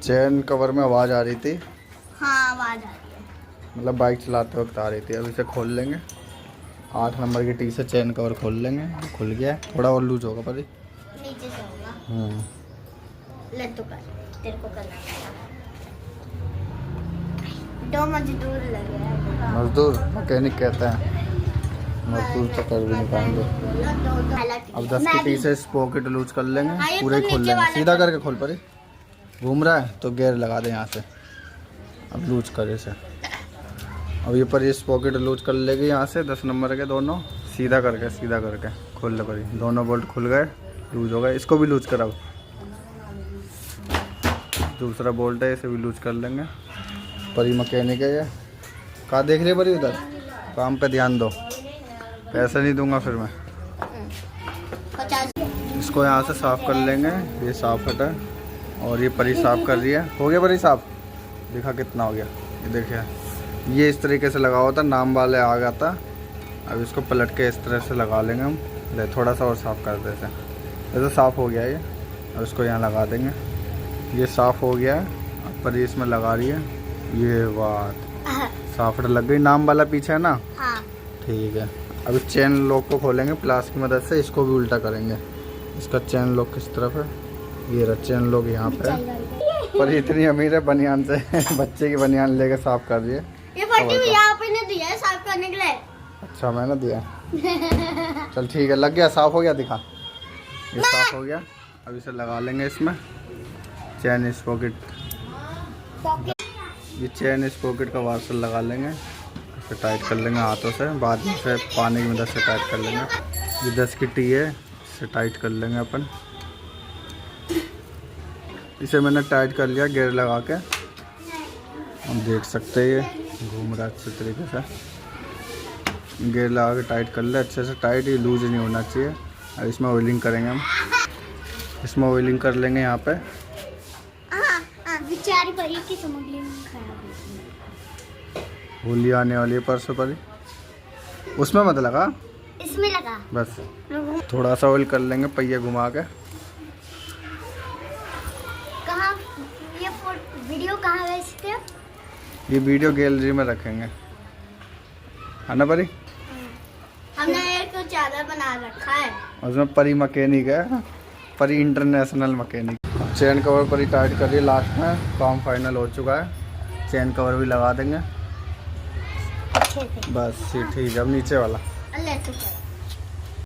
चैन cover में आवाज़ आ रही थी। हाँ आवाज़ आ रही है, मतलब बाइक चलाते वक्त आ रही थी। अब इसे खोल लेंगे। 8 नंबर की टी से चैन कवर खोल लेंगे। खुल गया है, थोड़ा और लूज होगा पर नीचे से होगा। ले तो कर, तेरे को करना पड़ेगा। 2 मजदूर लगे हैं। मजदूर मैकेनिक कहते हैं, मजदूर तो कर भी नहीं पाएंगे। अब 10 की टी से इस पॉकेट लूज कर लेंगे, पूरे खोल लेंगे। सीधा करके खोल पड़े, घूम रहा है तो गेयर लगा दें यहाँ से। अब लूज कर इसे। अब ये पर इस पॉकेट लूज कर लेगी यहाँ से 10 नंबर के दोनों। सीधा करके खोल ले पड़ी। दोनों बोल्ट खुल गए, लूज हो गए। इसको भी लूज कराओ। दूसरा बोल्ट है, इसे भी लूज कर लेंगे। परी मैकेनिक है ये। कहाँ देख रही है परी? उधर काम पे ध्यान दो, पैसे नहीं दूंगा फिर मैं। इसको यहाँ से साफ़ कर लेंगे। ये साफ हटा और ये परी साफ कर रही है। हो गया परी साफ? देखा कितना हो गया। ये देखिए, ये इस तरीके से लगा हुआ था, नाम वाले आ गया था। अब इसको पलट के इस तरह से लगा लेंगे हम। ले थोड़ा सा और साफ़ कर देते हैं। ऐसे साफ़ हो गया ये। अब इसको यहाँ लगा देंगे। ये साफ़ हो गया है। अब परी इसमें लगा रही है। ये बात साफ लग गई। नाम वाला पीछे है ना? हाँ। ठीक है। अभी चेन लॉक को खोलेंगे प्लास की मदद से। इसको भी उल्टा करेंगे। इसका चेन लॉक किस तरफ है? ये रहा चेन लॉक यहाँ पे है। पर इतनी अमीर है बनियान से बच्चे की बनियान लेके साफ कर रही है। ये पट्टी भी यहाँ पे ने दिया है साफ करने के लिए। अच्छा मैंने दिया चल ठीक है, लग गया, साफ हो गया। दिखा, ये साफ हो गया। अब इसे लगा लेंगे इसमें। चेन इस पॉकेट, ये चेन इस पॉकेट का वाशर लगा लेंगे। इसे टाइट कर लेंगे हाथों से, बाद में से पानी की मदद से टाइट कर लेंगे। ये 10 की टी है, इसे टाइट कर लेंगे अपन। इसे मैंने टाइट कर लिया गेयर लगा के। हम देख सकते हैं ये घूम रहा है अच्छे तरीके से। गेयर लगा के टाइट कर ले अच्छे से टाइट, ये लूज नहीं होना चाहिए। और इसमें ऑयलिंग करेंगे हम। इसमें ऑयलिंग कर लेंगे यहाँ पे। बेचारी परी की स्मगलिंग खराब है। होली आने वाली है परसों परी। उसमें मत लगा, इसमें लगा बस। थोड़ा सा ऑयल कर लेंगे पहिया घुमा के। कहाँ ये वीडियो कहाँ भेजते हो? ये वीडियो गैलरी में रखेंगे, है ना परी? हमने एक चादर बना रखा है, उसमें परी मैकेनिक है, परी इंटरनेशनल मैकेनिक। चेन कवर परी टाइट करिए। लास्ट में काम फाइनल हो चुका है। चेन कवर भी लगा देंगे अच्छे से। बस। ठीक है। अब नीचे वाला अल्लाह